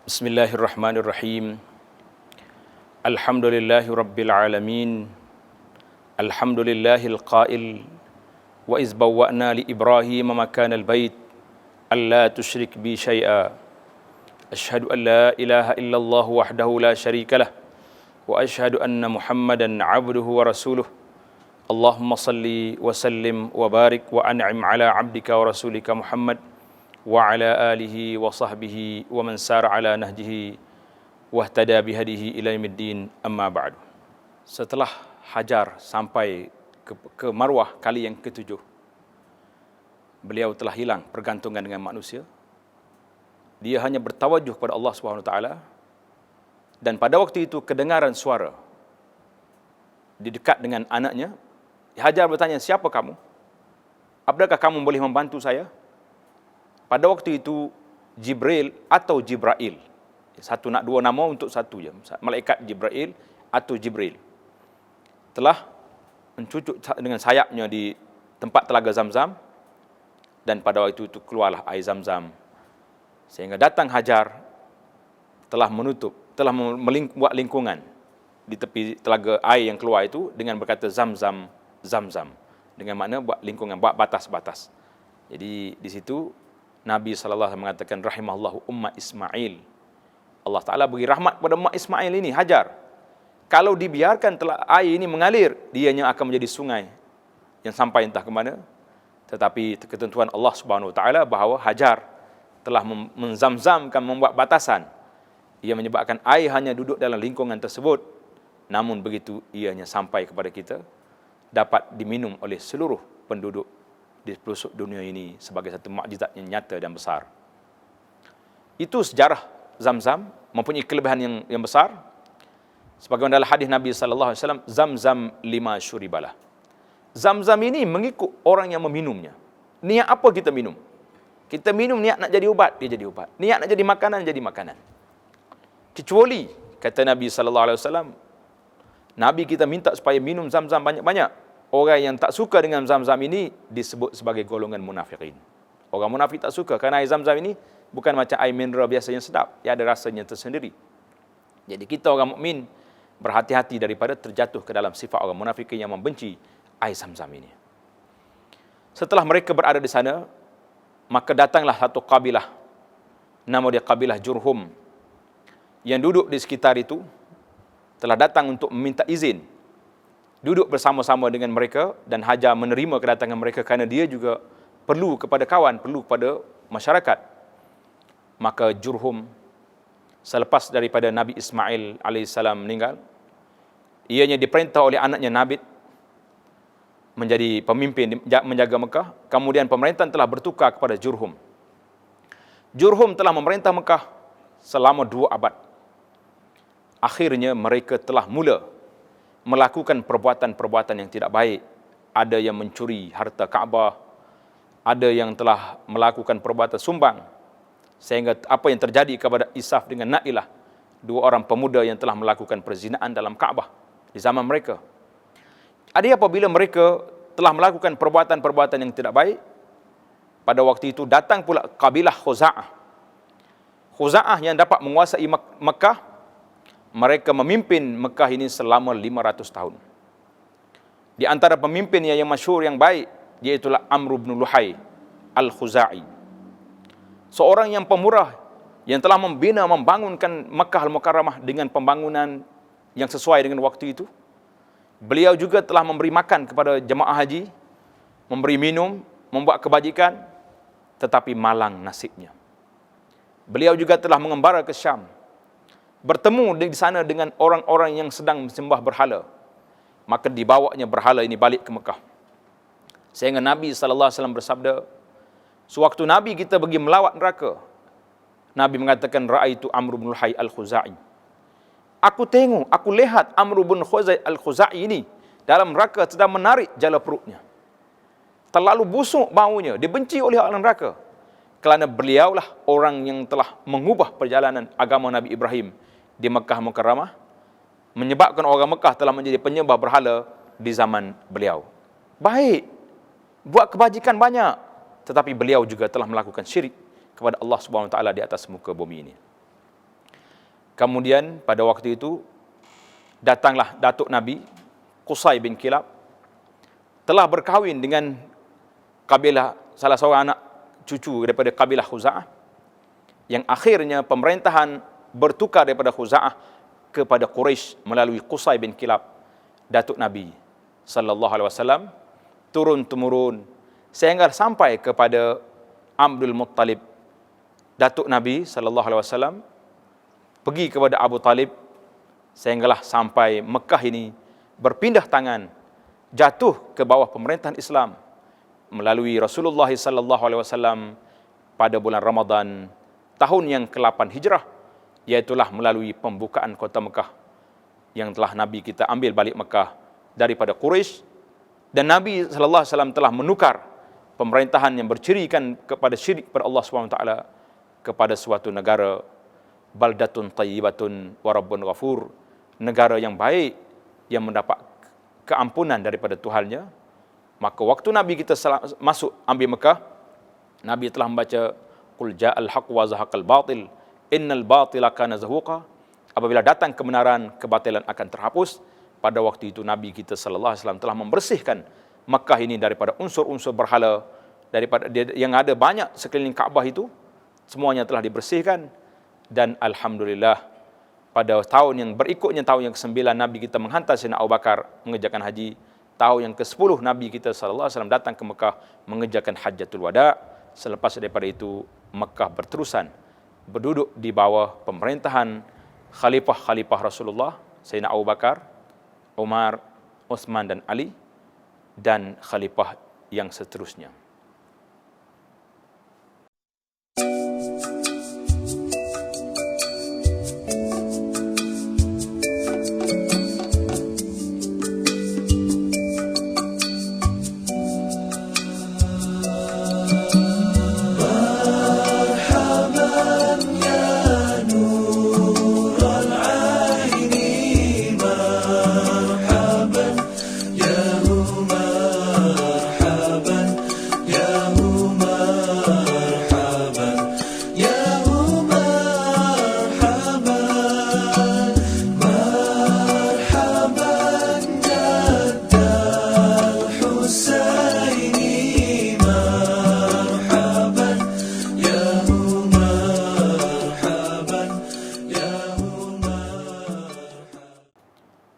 Bismillahirrahmanirrahim. Alhamdulillahi rabbil alamin. Alhamdulillahil qail wa iz bawwa'na li Ibrahim makanal bait alla tusyrik bi syai'a. Asyhadu an la ilaha illallah wahdahu la syarika lah wa asyhadu anna Muhammadan 'abduhu wa rasuluh. Allahumma salli wa sallim wa barik wa an'im ala 'abdika wa rasulika Muhammad wa ala alihi wa sahbihi wa man sara ala nahjihi wahtada bihadihi ila yaumiddin, amma ba'du. Setelah Hajar sampai ke Marwah kali yang ke-7, beliau telah hilang pergantungan dengan manusia. Dia hanya bertawajuh kepada Allah Subhanahu wa taala, dan pada waktu itu kedengaran suara di dekat dengan anaknya. Hajar bertanya, "Siapa kamu? Apakah kamu boleh membantu saya?" Pada waktu itu Jibril atau Jibrail, satu nak dua nama untuk satu je, malaikat Jibrail atau Jibril, telah mencucuk dengan sayapnya di tempat telaga Zamzam, dan pada waktu itu keluarlah air Zamzam, sehingga datang Hajar telah buat lingkungan di tepi telaga air yang keluar itu dengan berkata Zamzam, Zamzam, dengan makna buat lingkungan, buat batas-batas. Jadi di situ Nabi SAW mengatakan rahimallahu umma Ismail. Allah Ta'ala beri rahmat kepada umma Ismail ini, Hajar. Kalau dibiarkan air ini mengalir, dianya akan menjadi sungai yang sampai entah ke mana. Tetapi ketentuan Allah Subhanahu Wa Ta'ala bahawa Hajar telah menzamzamkan, membuat batasan. Ia menyebabkan air hanya duduk dalam lingkungan tersebut. Namun begitu ianya sampai kepada kita, dapat diminum oleh seluruh penduduk di pelosok dunia ini sebagai satu mukjizat yang nyata dan besar. Itu sejarah Zamzam, mempunyai kelebihan yang besar. Sebagaimana dalam hadis Nabi sallallahu alaihi wasallam, Zamzam lima syuribalah. Zamzam ini mengikut orang yang meminumnya. Niat apa kita minum? Kita minum niat nak jadi ubat, dia jadi ubat. Niat nak jadi makanan, jadi makanan. Kecuali kata Nabi sallallahu alaihi wasallam, Nabi kita minta supaya minum Zamzam banyak-banyak. Orang yang tak suka dengan Zamzam ini disebut sebagai golongan munafikin. Orang munafik tak suka kerana air Zamzam ini bukan macam air mineral biasa yang sedap. Ia ada rasanya tersendiri. Jadi kita orang mukmin berhati-hati daripada terjatuh ke dalam sifat orang munafikin yang membenci air Zamzam ini. Setelah mereka berada di sana, maka datanglah satu kabilah, nama dia kabilah Jurhum, yang duduk di sekitar itu, telah datang untuk meminta izin duduk bersama-sama dengan mereka, dan Hajar menerima kedatangan mereka kerana dia juga perlu kepada kawan, perlu kepada masyarakat. Maka Jurhum, selepas daripada Nabi Ismail AS meninggal, ianya diperintah oleh anaknya Nabit menjadi pemimpin menjaga Mekah. Kemudian pemerintahan telah bertukar kepada Jurhum. Jurhum telah memerintah Mekah selama 2 abad. Akhirnya mereka telah mula melakukan perbuatan-perbuatan yang tidak baik. Ada yang mencuri harta Kaabah, ada yang telah melakukan perbuatan sumbang, sehingga apa yang terjadi kepada Isaf dengan Nailah, 2 orang pemuda yang telah melakukan perzinaan dalam Kaabah di zaman mereka. Ada apabila mereka telah melakukan perbuatan-perbuatan yang tidak baik, pada waktu itu datang pula kabilah Khuza'ah. Khuza'ah yang dapat menguasai Mekah. Mereka memimpin Mekah ini selama 500 tahun. Di antara pemimpin yang masyhur yang baik, iaitulah Amr bin Luhai Al-Khuza'i. Seorang yang pemurah, yang telah membangunkan Mekah Al-Mukarramah dengan pembangunan yang sesuai dengan waktu itu. Beliau juga telah memberi makan kepada jemaah haji, memberi minum, membuat kebajikan, tetapi malang nasibnya. Beliau juga telah mengembara ke Syam, bertemu di sana dengan orang-orang yang sedang sembah berhala. Maka dibawanya berhala ini balik ke Mekah. Sehingga Nabi SAW bersabda, sewaktu Nabi kita pergi melawat neraka, Nabi mengatakan, Ra'aitu Amr bin Luhai Al-Khuza'i. Aku lihat Amr bin Luhai Al-Khuza'i ini dalam neraka sedang menarik jala perutnya. Terlalu busuk baunya, dibenci oleh orang neraka. Kerana beliaulah orang yang telah mengubah perjalanan agama Nabi Ibrahim di Mekah Mukarramah, menyebabkan orang Mekah telah menjadi penyembah berhala di zaman beliau. Baik, buat kebajikan banyak, tetapi beliau juga telah melakukan syirik kepada Allah Subhanahu Wa Taala di atas muka bumi ini. Kemudian pada waktu itu datanglah datuk Nabi Qusay bin Kilab, telah berkahwin dengan kabilah salah seorang anak cucu daripada kabilah Khuza'ah, yang akhirnya pemerintahan bertukar daripada Khuza'ah kepada Quraisy melalui Qusay bin Kilab, datuk Nabi sallallahu alaihi wasallam, turun temurun sehingga sampai kepada Abdul Muttalib, datuk Nabi sallallahu alaihi wasallam, pergi kepada Abu Talib, sehinggalah sampai Mekah ini berpindah tangan, jatuh ke bawah pemerintahan Islam melalui Rasulullah sallallahu alaihi wasallam pada bulan Ramadan tahun yang ke-8 Hijrah, iaitulah melalui pembukaan kota Mekah yang telah Nabi kita ambil balik Mekah daripada Quraisy, dan Nabi sallallahu alaihi wasallam telah menukar pemerintahan yang bercirikan kepada syirik pada Allah SWT kepada suatu negara baldatun tayyibatun wa rabbun ghafur, negara yang baik yang mendapat keampunan daripada Tuhannya. Maka waktu Nabi kita masuk ambil Mekah, Nabi telah membaca qul ja'al haqq wa zahaqal batil innal batila kana zahuqa. Apabila datang kebenaran, kebatilan akan terhapus. Pada waktu itu Nabi kita sallallahu alaihi wasallam telah membersihkan Mekah ini daripada unsur-unsur berhala, daripada yang ada banyak sekeliling Kaabah itu, semuanya telah dibersihkan. Dan alhamdulillah pada tahun yang berikutnya, tahun yang ke-9, Nabi kita menghantar Sayyidina Abu Bakar mengerjakan haji. Tahun yang ke-10 Nabi kita sallallahu alaihi wasallam datang ke Mekah mengerjakan Hajjatul Wada. Selepas daripada itu Mekah berterusan berduduk di bawah pemerintahan khalifah-khalifah Rasulullah, Sayyidina Abu Bakar, Umar, Uthman dan Ali, dan khalifah yang seterusnya.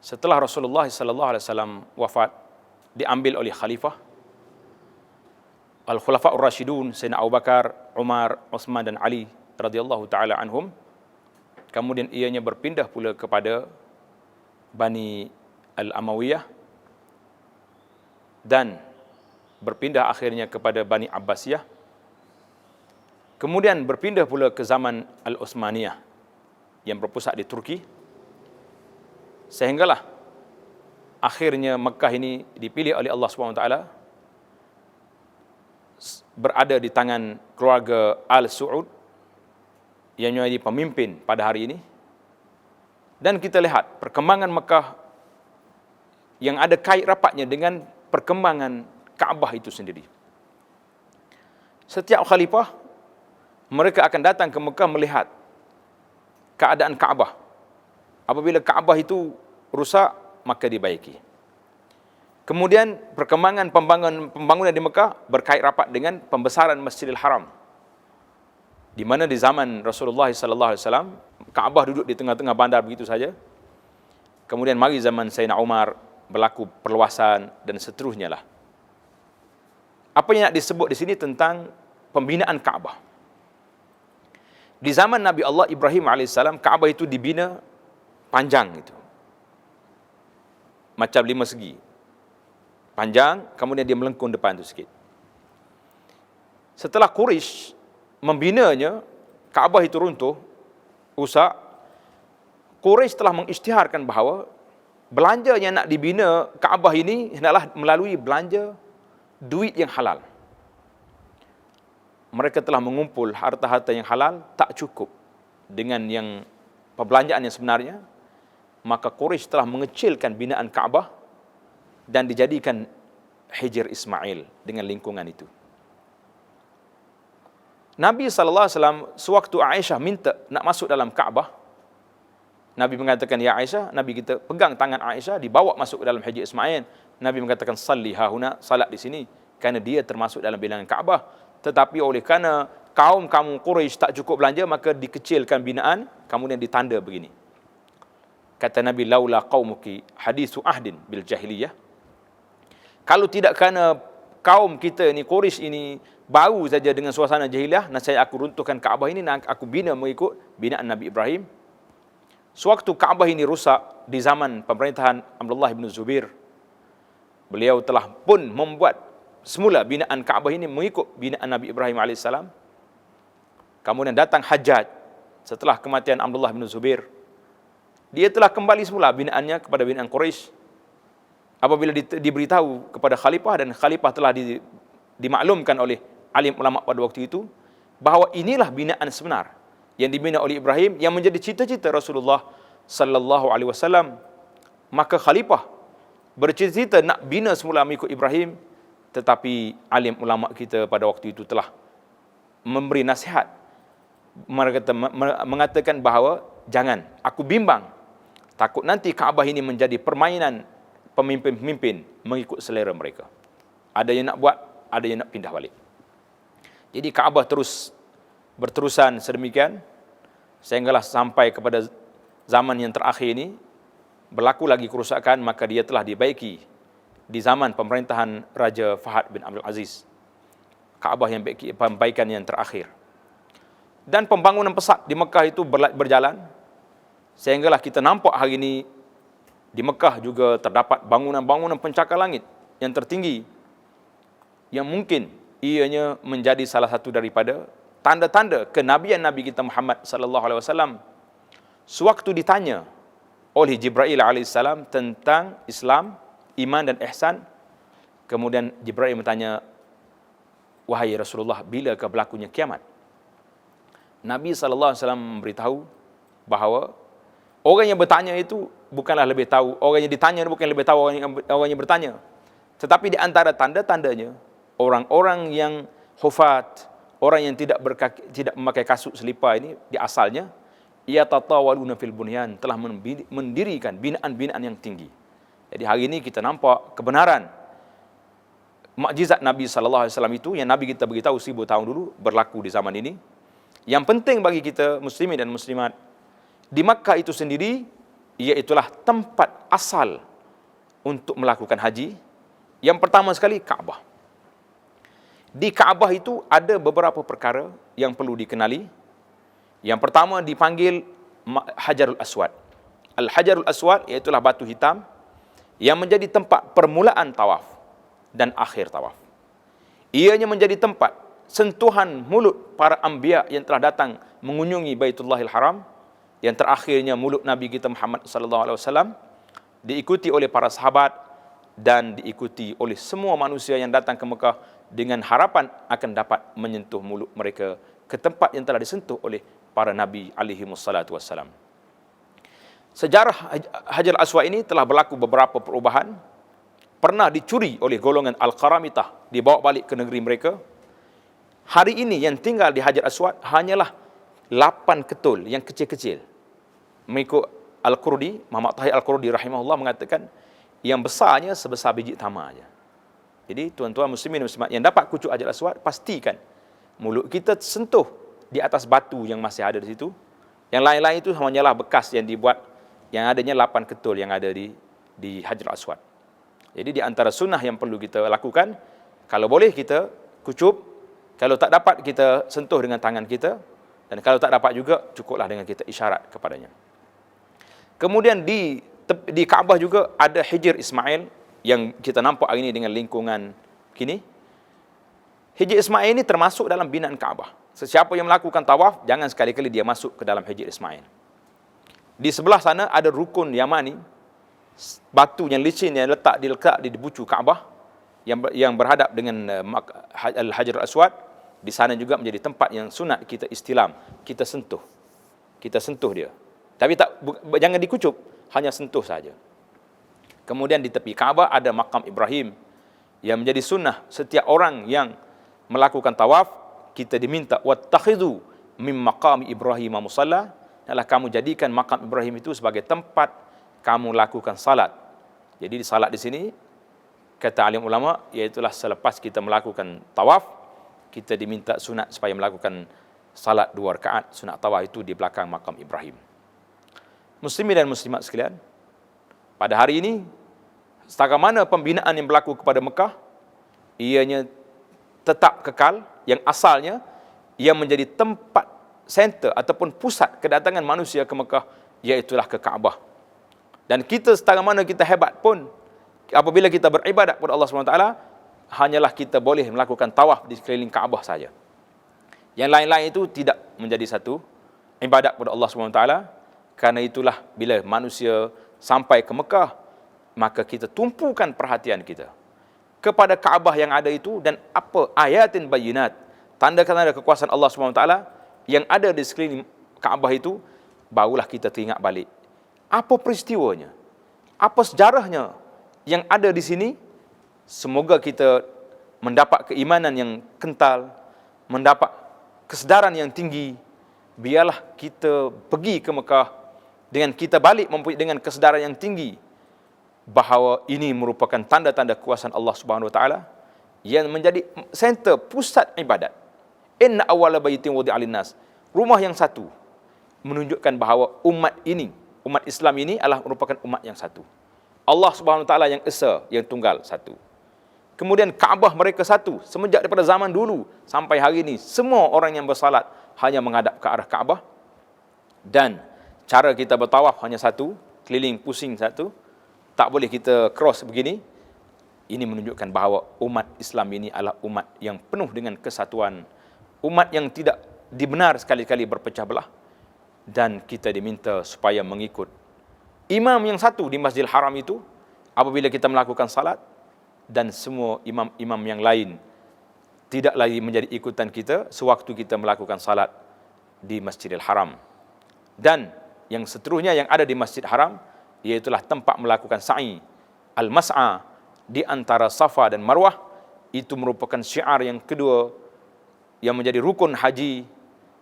Setelah Rasulullah sallallahu alaihi wasallam wafat, diambil oleh khalifah Al-Khulafa'ur Rasyidun, Sayyidina Abu Bakar, Umar, Uthman dan Ali radhiyallahu taala anhum. Kemudian ianya berpindah pula kepada Bani Al-Amawiyah dan berpindah akhirnya kepada Bani Abbasiyah. Kemudian berpindah pula ke zaman Al-Utsmaniyah yang berpusat di Turki. Sehinggalah akhirnya Mekah ini dipilih oleh Allah SWT, berada di tangan keluarga Al-Su'ud yang menjadi pemimpin pada hari ini. Dan kita lihat perkembangan Mekah yang ada kait rapatnya dengan perkembangan Kaabah itu sendiri. Setiap khalifah mereka akan datang ke Mekah melihat keadaan Kaabah. Apabila Kaabah itu rusak, maka dibaiki. Kemudian perkembangan pembangunan di Mekah berkait rapat dengan pembesaran Masjidil Haram, di mana di zaman Rasulullah sallallahu alaihi wasallam Kaabah duduk di tengah-tengah bandar begitu saja. Kemudian mari zaman Sayyidina Umar berlaku perluasan dan seterusnya lah. Apa yang nak disebut di sini tentang pembinaan Kaabah. Di zaman Nabi Allah Ibrahim alaihissalam, Kaabah itu dibina panjang itu, macam 5 segi panjang, kemudian dia melengkung depan tu sikit. Setelah Quraisy membinanya, Kaabah itu runtuh, rusak. Quraisy telah mengisytiharkan bahawa belanja yang nak dibina Kaabah ini hendaklah melalui belanja duit yang halal. Mereka telah mengumpul harta-harta yang halal, tak cukup dengan yang perbelanjaan yang sebenarnya. Maka Quraisy telah mengecilkan binaan Kaabah dan dijadikan Hijr Ismail dengan lingkungan itu. Nabi SAW sewaktu Aisyah minta nak masuk dalam Kaabah, Nabi mengatakan, ya Aisyah, Nabi kita pegang tangan Aisyah, dibawa masuk ke dalam Hijr Ismail. Nabi mengatakan, salli hahuna, salat di sini, kerana dia termasuk dalam bilangan Kaabah. Tetapi oleh kerana kaum kamu Quraisy tak cukup belanja, maka dikecilkan binaan, kemudian ditanda begini. Kata Nabi, laula qaumuki hadithu ahdin bil jahiliyah. Kalau tidak kerana kaum kita ni, Quraisy ini, baru saja dengan suasana jahiliyah, nascaya aku runtuhkan Kaabah ini, dan aku bina mengikut binaan Nabi Ibrahim. Sewaktu Kaabah ini rusak di zaman pemerintahan Abdullah bin Zubair, beliau telah pun membuat semula binaan Kaabah ini mengikut binaan Nabi Ibrahim AS. Kemudian datang Hajjaj setelah kematian Abdullah bin Zubair. Dia telah kembali semula binaannya kepada binaan Quraisy. Apabila diberitahu kepada khalifah, dan khalifah telah dimaklumkan oleh alim ulama pada waktu itu, bahawa inilah binaan sebenar yang dibina oleh Ibrahim, yang menjadi cita-cita Rasulullah sallallahu alaihi wasallam. Maka khalifah bercita-cita nak bina semula mengikut Ibrahim, tetapi alim ulama kita pada waktu itu telah memberi nasihat. Mereka mengatakan bahawa jangan, aku bimbang, takut nanti Kaabah ini menjadi permainan pemimpin-pemimpin mengikut selera mereka. Ada yang nak buat, ada yang nak pindah balik. Jadi Kaabah terus berterusan sedemikian, sehinggalah sampai kepada zaman yang terakhir ini, berlaku lagi kerusakan, maka dia telah dibaiki di zaman pemerintahan Raja Fahad bin Abdul Aziz. Kaabah yang perbaikan yang terakhir. Dan pembangunan pesat di Mekah itu berjalan, sehinggalah kita nampak hari ini di Mekah juga terdapat bangunan-bangunan pencakar langit yang tertinggi, yang mungkin ianya menjadi salah satu daripada tanda-tanda kenabian Nabi kita Muhammad sallallahu alaihi wasallam. Sewaktu ditanya oleh Jibril alaihissalam tentang Islam, iman dan ihsan, kemudian Jibril bertanya, wahai Rasulullah, bilakah berlakunya kiamat? Nabi sallallahu alaihi wasallam memberitahu bahawa orang yang bertanya itu bukanlah lebih tahu, orang yang ditanya bukan lebih tahu orang yang bertanya. Tetapi di antara tanda-tandanya, orang-orang yang hufat, orang yang tidak memakai kasut selipar ini, di asalnya ia tatawaluna fil bunyan, telah mendirikan binaan-binaan yang tinggi. Jadi hari ini kita nampak kebenaran mukjizat Nabi sallallahu alaihi wasallam itu, yang Nabi kita beritahu 1000 tahun dulu, berlaku di zaman ini. Yang penting bagi kita muslimin dan muslimat di Makkah itu sendiri, iaitulah tempat asal untuk melakukan haji. Yang pertama sekali, Kaabah. Di Kaabah itu ada beberapa perkara yang perlu dikenali. Yang pertama dipanggil Hajarul Aswad. Al-Hajarul Aswad iaitulah batu hitam yang menjadi tempat permulaan tawaf dan akhir tawaf. Ianya menjadi tempat sentuhan mulut para anbiya yang telah datang mengunjungi Baitullahil Haram, yang terakhirnya mulut Nabi kita Muhammad sallallahu alaihi wasallam, diikuti oleh para sahabat dan diikuti oleh semua manusia yang datang ke Mekah dengan harapan akan dapat menyentuh mulut mereka ke tempat yang telah disentuh oleh para nabi alaihi wassalatu wassalam. Sejarah Hajar Aswad ini telah berlaku beberapa perubahan. Pernah dicuri oleh golongan Al-Qaramitah, dibawa balik ke negeri mereka. Hari ini yang tinggal di Hajar Aswad hanyalah 8 ketul yang kecil-kecil. Mengikut Al-Qurdi, Muhammad Tahir Al-Qurdi rahimahullah mengatakan, yang besarnya sebesar biji tamar saja. Jadi tuan-tuan muslimin dan muslimat yang dapat kucuk Hajar Aswad, pastikan mulut kita sentuh di atas batu yang masih ada di situ. Yang lain-lain itu hanyalah bekas yang dibuat, yang adanya 8 ketul yang ada di Hajar Aswad. Jadi di antara sunnah yang perlu kita lakukan, kalau boleh kita kucup, kalau tak dapat kita sentuh dengan tangan kita, dan kalau tak dapat juga cukuplah dengan kita isyarat kepadanya. Kemudian di Kaabah juga ada Hijr Ismail yang kita nampak hari ini dengan lingkungan kini. Hijr Ismail ini termasuk dalam binaan Kaabah. Sesiapa yang melakukan tawaf, jangan sekali-kali dia masuk ke dalam Hijr Ismail. Di sebelah sana ada rukun Yamani, batu yang licin yang letak di bucu Kaabah, yang berhadap dengan Al-Hajar Aswad. Di sana juga menjadi tempat yang sunat kita istilam, kita sentuh dia. Tapi jangan dikucup, hanya sentuh saja. Kemudian di tepi Kaabah ada makam Ibrahim, yang menjadi sunnah setiap orang yang melakukan tawaf, kita diminta wattakhidhu mim maqami Ibrahim musalla, adalah kamu jadikan makam Ibrahim itu sebagai tempat kamu lakukan salat. Jadi salat di sini, kata alim ulama, iaitulah selepas kita melakukan tawaf, kita diminta sunat supaya melakukan salat 2 rakaat sunat tawaf itu di belakang makam Ibrahim. Muslimin dan muslimat sekalian, pada hari ini, setakat mana pembinaan yang berlaku kepada Mekah, ianya tetap kekal, yang asalnya ia menjadi tempat center ataupun pusat kedatangan manusia ke Mekah, iaitulah ke Kaabah. Dan kita setakat mana kita hebat pun, apabila kita beribadat kepada Allah SWT, hanyalah kita boleh melakukan tawaf di sekeliling Kaabah saja. Yang lain-lain itu tidak menjadi satu ibadat kepada Allah SWT. Karena itulah bila manusia sampai ke Mekah, maka kita tumpukan perhatian kita kepada Kaabah yang ada itu, dan apa ayatin bayinat, tanda-tanda kekuasaan Allah SWT yang ada di sekeliling Kaabah itu, barulah kita teringat balik apa peristiwanya, apa sejarahnya yang ada di sini. Semoga kita mendapat keimanan yang kental, mendapat kesedaran yang tinggi. Biarlah kita pergi ke Mekah dengan kita balik mempunyai dengan kesedaran yang tinggi bahawa ini merupakan tanda-tanda kekuasaan Allah Subhanahu Wa Taala yang menjadi center pusat ibadat. Inna awwala baitin wudi'a lin-nas, rumah yang satu, menunjukkan bahawa umat ini, umat Islam ini adalah merupakan umat yang satu. Allah Subhanahu Wa Taala yang esa, yang tunggal, satu. Kemudian Kaabah mereka satu, semenjak daripada zaman dulu sampai hari ini, semua orang yang bersalat hanya menghadap ke arah Kaabah, dan cara kita bertawaf hanya satu, keliling pusing satu, tak boleh kita cross begini. Ini menunjukkan bahawa umat Islam ini adalah umat yang penuh dengan kesatuan, umat yang tidak dibenar sekali-kali berpecah belah, dan kita diminta supaya mengikut imam yang satu di Masjidil Haram itu apabila kita melakukan salat, dan semua imam-imam yang lain tidak lagi menjadi ikutan kita sewaktu kita melakukan salat di Masjidil Haram. Dan yang seterusnya yang ada di Masjid Haram, iaitulah tempat melakukan sa'i, al-mas'a, di antara Safa dan Marwah. Itu merupakan syiar yang kedua yang menjadi rukun haji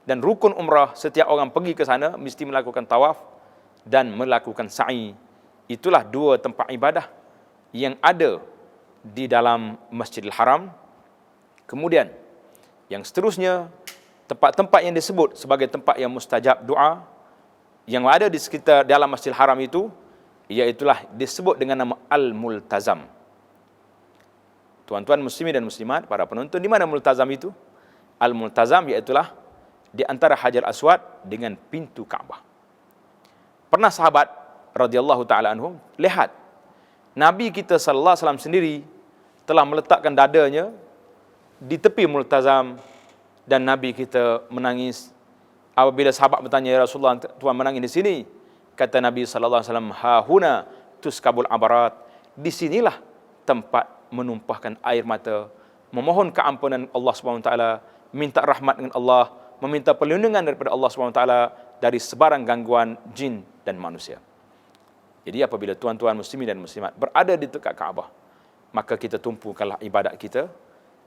dan rukun umrah. Setiap orang pergi ke sana mesti melakukan tawaf dan melakukan sa'i. Itulah 2 tempat ibadah yang ada di dalam Masjidil Haram. Kemudian yang seterusnya, tempat-tempat yang disebut sebagai tempat yang mustajab doa yang ada di sekitar dalam Masjidil Haram itu, iaitulah disebut dengan nama Al-Multazam. Tuan-tuan muslimin dan muslimat, para penonton, di mana Multazam itu? Al-Multazam iaitulah di antara Hajar Aswad dengan pintu Kaabah. Pernah sahabat radhiyallahu taala anhum lihat Nabi kita sallallahu alaihi wasallam sendiri telah meletakkan dadanya di tepi Multazam, dan Nabi kita menangis. Apabila sahabat bertanya, ya Rasulullah, Tuhan menangis di sini? Kata Nabi sallallahu alaihi wasallam, ha huna tuskabul abarat. Di sinilah tempat menumpahkan air mata, memohon keampunan Allah Subhanahu Wa Taala, minta rahmat dengan Allah, meminta perlindungan daripada Allah Subhanahu Wa Taala dari sebarang gangguan jin dan manusia. Jadi apabila tuan-tuan muslimin dan muslimat berada di dekat Kaabah, maka kita tumpukanlah ibadat kita,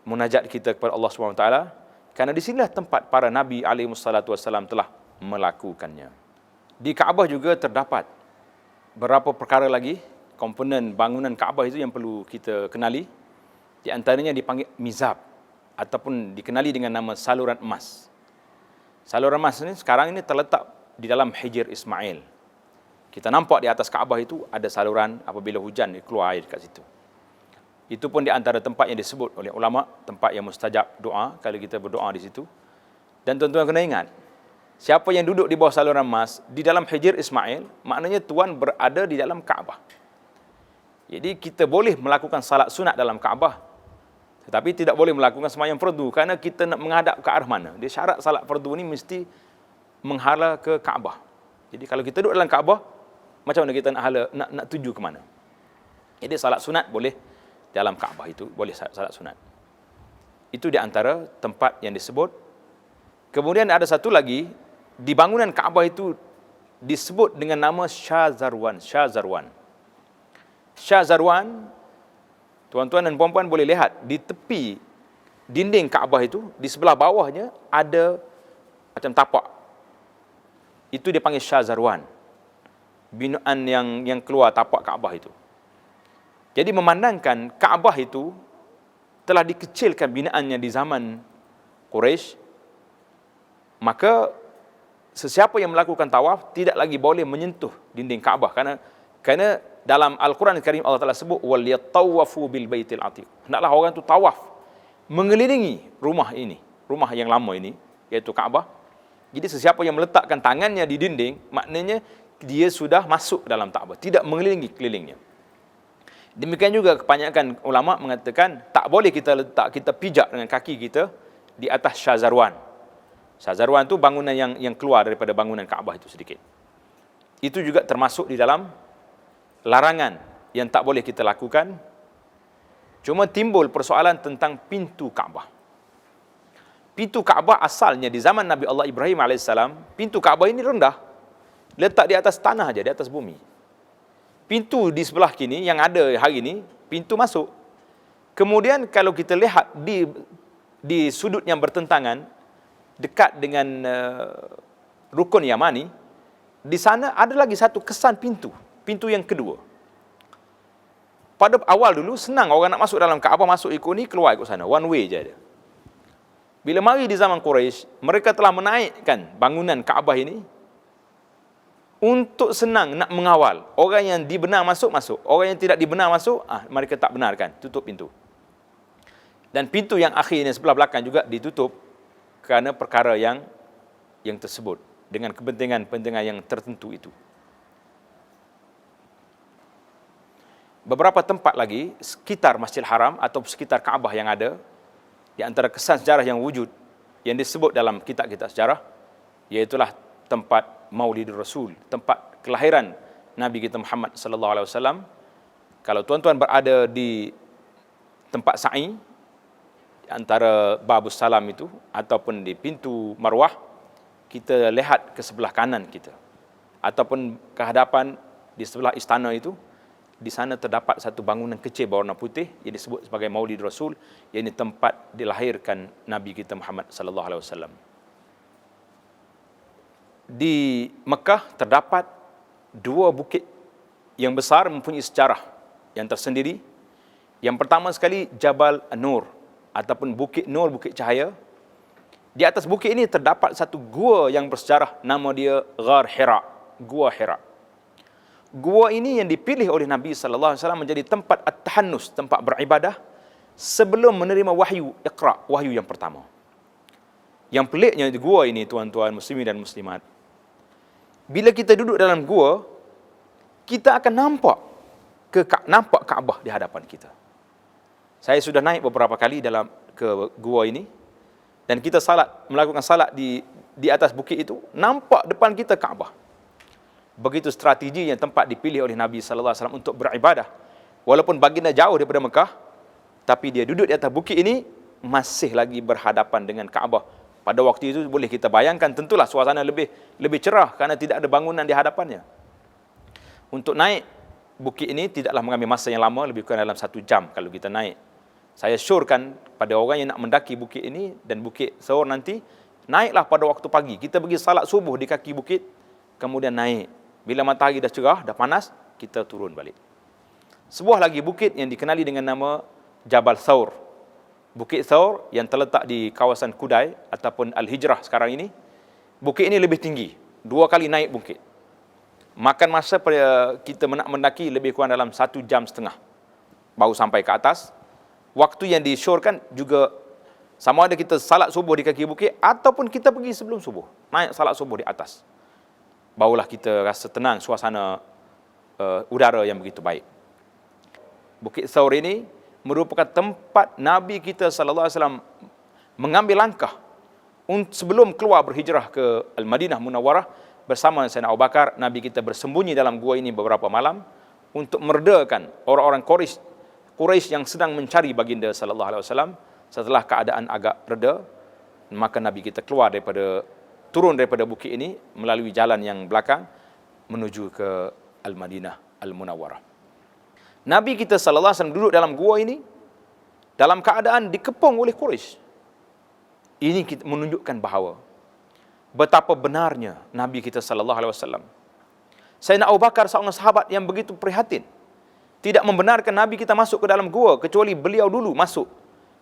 munajat kita kepada Allah Subhanahu Wa Taala, kerana di sinilah tempat para Nabi SAW telah melakukannya. Di Kaabah juga terdapat beberapa perkara lagi, komponen bangunan Kaabah itu yang perlu kita kenali. Di antaranya dipanggil mizab, ataupun dikenali dengan nama saluran emas. Saluran emas ini sekarang ini terletak di dalam Hijr Ismail. Kita nampak di atas Kaabah itu ada saluran, apabila hujan keluar air dekat situ. Itu pun di antara tempat yang disebut oleh ulama, tempat yang mustajab doa, kalau kita berdoa di situ. Dan tuan-tuan kena ingat, siapa yang duduk di bawah saluran emas di dalam Hijr Ismail, maknanya tuan berada di dalam Kaabah. Jadi kita boleh melakukan salat sunat dalam Kaabah, tetapi tidak boleh melakukan sembahyang fardu, kerana kita nak menghadap ke arah mana? Dia syarat salat fardu ni mesti menghala ke Kaabah. Jadi kalau kita duduk dalam Kaabah, macam mana kita nak tuju ke mana? Jadi salat sunat boleh dalam Kaabah, itu boleh salat sunat. Itu di antara tempat yang disebut. Kemudian ada satu lagi, di bangunan Kaabah itu disebut dengan nama Syazarwan. Syazarwan, tuan-tuan dan puan-puan boleh lihat di tepi dinding Kaabah itu, di sebelah bawahnya ada macam tapak. Itu dia panggil Syazarwan, binaan yang keluar tapak Kaabah itu. Jadi memandangkan Kaabah itu telah dikecilkan binaannya di zaman Quraisy, maka sesiapa yang melakukan tawaf tidak lagi boleh menyentuh dinding Kaabah, kerana dalam Al-Quran Al-Karim Allah Ta'ala sebut wal yatawafu bil baitil atiq. Hendaklah orang itu tawaf mengelilingi rumah ini, rumah yang lama ini, iaitu Kaabah. Jadi sesiapa yang meletakkan tangannya di dinding, maknanya dia sudah masuk dalam Kaabah, tidak mengelilingi kelilingnya. Demikian juga kebanyakan ulama mengatakan tak boleh kita pijak dengan kaki kita di atas Syazarwan. Syazarwan itu bangunan yang keluar daripada bangunan Kaabah itu sedikit. Itu juga termasuk di dalam larangan yang tak boleh kita lakukan. Cuma timbul persoalan tentang pintu Kaabah. Pintu Kaabah asalnya di zaman Nabi Allah Ibrahim AS, pintu Kaabah ini rendah, letak di atas tanah aja, di atas bumi. Pintu di sebelah kini yang ada hari ini, pintu masuk. Kemudian kalau kita lihat di sudut yang bertentangan, dekat dengan rukun Yamani, di sana ada lagi satu kesan pintu yang kedua. Pada awal dulu senang orang nak masuk dalam Kaabah, masuk ikut ni, keluar ikut sana, one way je ada. Bila mari di zaman Quraisy, mereka telah menaikkan bangunan Kaabah ini untuk senang nak mengawal. Orang yang dibenar masuk, orang yang tidak dibenar masuk, mereka tak benarkan, tutup pintu. Dan pintu yang akhirnya sebelah belakang juga ditutup kerana perkara yang tersebut, dengan kepentingan yang tertentu itu. Beberapa tempat lagi sekitar Masjidil Haram atau sekitar Kaabah yang ada, di antara kesan sejarah yang wujud yang disebut dalam kitab-kitab sejarah, iaitulah tempat Maulidur Rasul, tempat kelahiran Nabi kita Muhammad sallallahu alaihi wasallam. Kalau tuan-tuan berada di tempat sa'i antara Babus Salam itu ataupun di pintu Marwah, kita lihat ke sebelah kanan kita ataupun ke hadapan di sebelah istana itu, di sana terdapat satu bangunan kecil berwarna putih yang disebut sebagai Maulidur Rasul, yang ini tempat dilahirkan Nabi kita Muhammad sallallahu alaihi wasallam. Di Mekah terdapat dua bukit yang besar mempunyai sejarah yang tersendiri. Yang pertama sekali Jabal An-Nur ataupun Bukit Nur, Bukit Cahaya. Di atas bukit ini terdapat satu gua yang bersejarah, nama dia Ghar Hira, Gua Hira. Gua ini yang dipilih oleh Nabi sallallahu alaihi wasallam menjadi tempat at-tahannus, tempat beribadah sebelum menerima wahyu Iqra, wahyu yang pertama. Yang peliknya di gua ini, tuan-tuan muslimin dan muslimat, bila kita duduk dalam gua, kita akan nampak Kaabah di hadapan kita. Saya sudah naik beberapa kali ke gua ini, dan kita melakukan salat di atas bukit itu, nampak depan kita Kaabah. Begitu strategi yang tempat dipilih oleh Nabi sallallahu alaihi wasallam untuk beribadah. Walaupun baginda jauh daripada Mekah, tapi dia duduk di atas bukit ini masih lagi berhadapan dengan Kaabah. Pada waktu itu boleh kita bayangkan, tentulah suasana lebih cerah kerana tidak ada bangunan di hadapannya. Untuk naik bukit ini tidaklah mengambil masa yang lama, lebih kurang dalam 1 jam kalau kita naik. Saya syorkan pada orang yang nak mendaki bukit ini dan Bukit Thawr nanti, naiklah pada waktu pagi. Kita pergi salat subuh di kaki bukit, kemudian naik. Bila matahari dah cerah, dah panas, kita turun balik. Sebuah lagi bukit yang dikenali dengan nama Jabal Thawr. Bukit Thawr yang terletak di kawasan Kudai ataupun Al-Hijrah sekarang ini. Bukit ini lebih tinggi, 2 kali naik bukit. Makan masa pada kita nak mendaki lebih kurang dalam 1,5 jam baru sampai ke atas. Waktu yang disyorkan juga sama ada kita salat subuh di kaki bukit ataupun kita pergi sebelum subuh, naik salat subuh di atas. Barulah kita rasa tenang, suasana udara yang begitu baik. Bukit Thawr ini merupakan tempat Nabi kita sallallahu alaihi wasallam mengambil langkah sebelum keluar berhijrah ke Al-Madinah Munawwarah bersama Sayyidina Abu Bakar. Nabi kita bersembunyi dalam gua ini beberapa malam untuk meredakan orang-orang Quraisy yang sedang mencari baginda sallallahu alaihi wasallam. Setelah keadaan agak reda, maka Nabi kita turun daripada bukit ini melalui jalan yang belakang menuju ke Al-Madinah Al-Munawwarah. Nabi kita sallallahu alaihi wasallam duduk dalam gua ini dalam keadaan dikepung oleh Quraisy. Ini menunjukkan bahawa betapa benarnya Nabi kita sallallahu alaihi wasallam. Sayyidina Abu Bakar seorang sahabat yang begitu prihatin, tidak membenarkan Nabi kita masuk ke dalam gua kecuali beliau dulu masuk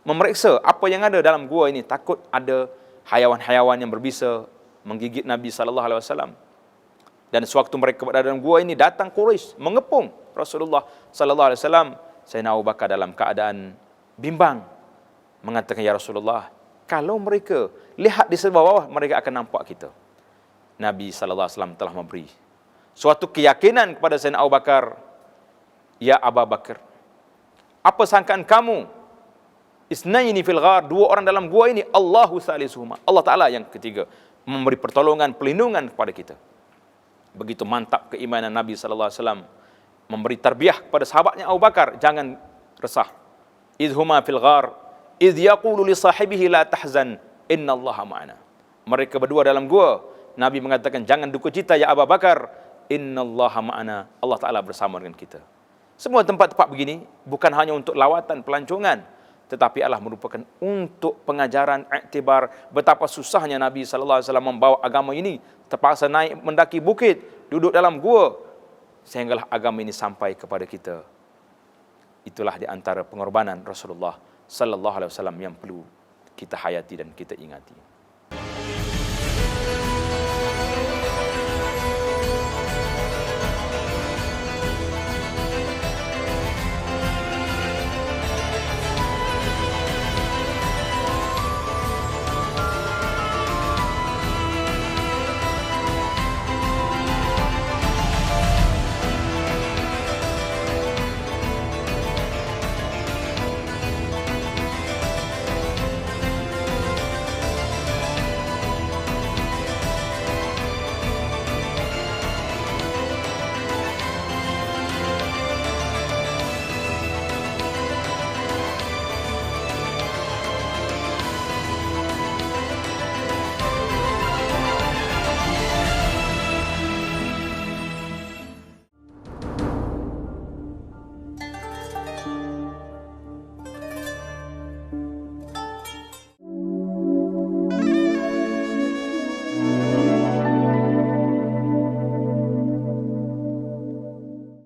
memeriksa apa yang ada dalam gua ini, takut ada hayawan-hayawan yang berbisa menggigit Nabi sallallahu alaihi wasallam. Dan sewaktu mereka berada dalam gua ini, datang Quraisy mengepung Rasulullah sallallahu alaihi wasallam. Sayyidina Abu Bakar dalam keadaan bimbang mengatakan, ya Rasulullah, kalau mereka lihat di sebelah bawah, mereka akan nampak kita. Nabi sallallahu alaihi wasallam telah memberi suatu keyakinan kepada Sayyidina Abu Bakar. Ya Abu Bakar, apa sangkaan kamu? Isnaini fil ghar, dua orang dalam gua ini, Allahu salisuhuma, Allah Ta'ala yang ketiga, memberi pertolongan, pelindungan kepada kita. Begitu mantap keimanan Nabi sallallahu alaihi wasallam, memberi tarbiyah kepada sahabatnya Abu Bakar, jangan resah. Idhuma fil ghar, idh yaqulu li sahibihi la tahzan, innallaha ma'ana. Mereka berdua dalam gua, Nabi mengatakan, jangan duka cita ya Abu Bakar, innallaha ma'ana, Allah Ta'ala bersama dengan kita. Semua tempat-tempat begini bukan hanya untuk lawatan, pelancongan, tetapi adalah merupakan untuk pengajaran, iktibar betapa susahnya Nabi sallallahu alaihi wasallam membawa agama ini, terpaksa naik mendaki bukit, duduk dalam gua, sehinggalah agama ini sampai kepada kita. Itulah di antara pengorbanan Rasulullah sallallahu alaihi wasallam yang perlu kita hayati dan kita ingati.